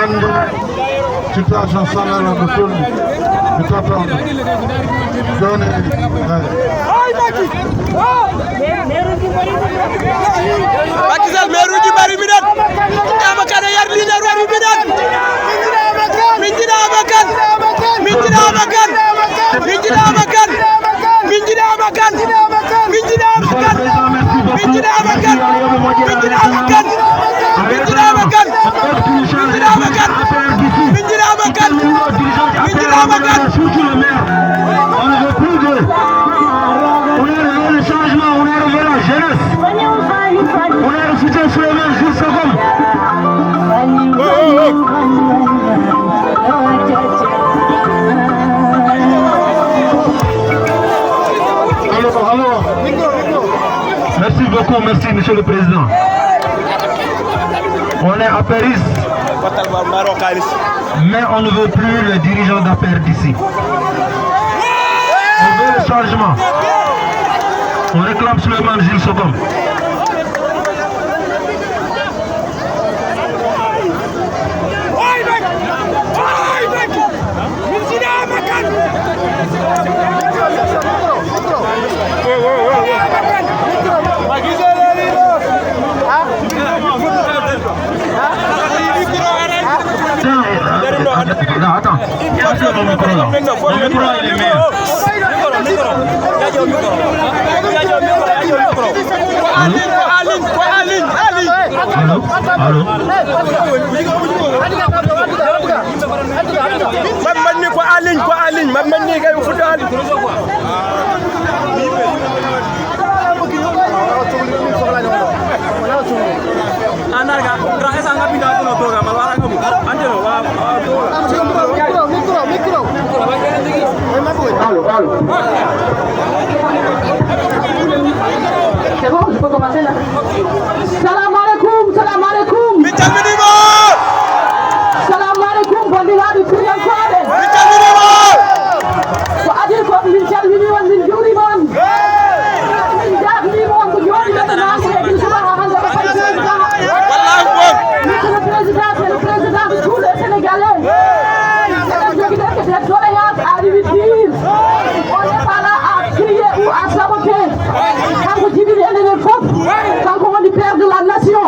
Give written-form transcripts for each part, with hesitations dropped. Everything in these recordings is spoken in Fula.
ànd situation sanara bu toll bi toppam doone Macky Sall meeru ji bari mi dat ama kana yar leader wari mi dat minjina amakan minjina amakan minjina amakan minjina amakan minjina amakan minjina amakan minjina amakan minjina amakan minjina amakan minjina amakan minjina amakan on ne veut plus de on a rêvé le changement on a rêvé la jeunesse on a refusé Souleymane Jules Sangom alors merci beaucoup merci monsieur le président on est à Paris mais on ne veut plus les dirigeants d'affaires d'ici. On veut le changement. On réclame Souleymane Jules Sangom. Attends, passe mon micro là. Mon micro il est meilleur. Allô? Mamani ko aligne mamani kay football anarga esa nga pinda to toga malwara ngamu anteno wa micro Allô. C'est bon, je peux commencer là. Salam alaikum. Bitamini Salam alaikum, bandiraɓe Kuriyankoɓe. bitamini ko adi ko min calmini on min juurima on min jafnima on ko joni ɓeɗe namde ɗin subaka hande ɓe fayi président monsieur le président c'est le président de tous les sénégalais eɗen jogui ɗen que des doléances à revirdir on n'est pas là à crier ou à saboter kanko jibini enen fof kanko woni père de la nation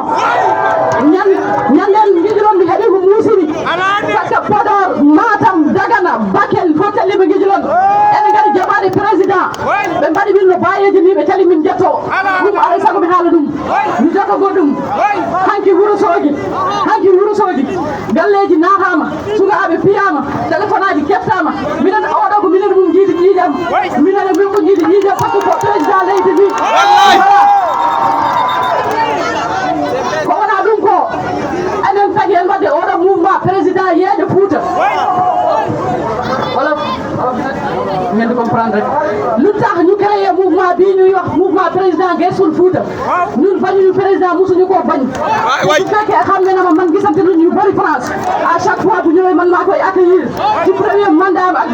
ñanden jiɗiron mi heeɓi ko muusiri par ce que Podor Matam Dagana Bakel fof telli ɓe guijilon ene gari jaɓade président ɓe mbaɗi min no bayeji ni ɓe tali min jetto ɗum alay saago mi haala ɗum mi jotogo ɗum hanki Wourossogui galleji natama sukaɓe piyama téléphone aji kettama minen oɗo ko minen mum jiidi ƴiiƴam minen min ko jiidi ƴiiƴam par ce que ko président leydi ni ko wona ɗum ko enen tagi en wadde oɗo mouvement président yeeƴo Fouta wala ngeen di comprendre lu tax ñu créé mouvement bii ñuy wax mouvement président Guessoul Fouta ñun bañuñu président musuñu koo bañ su fekkee xam ne na ma man gisante nañu ñu bëri France à chaque fois bu ñëwee man maa koy accueillir ci premier mandat ak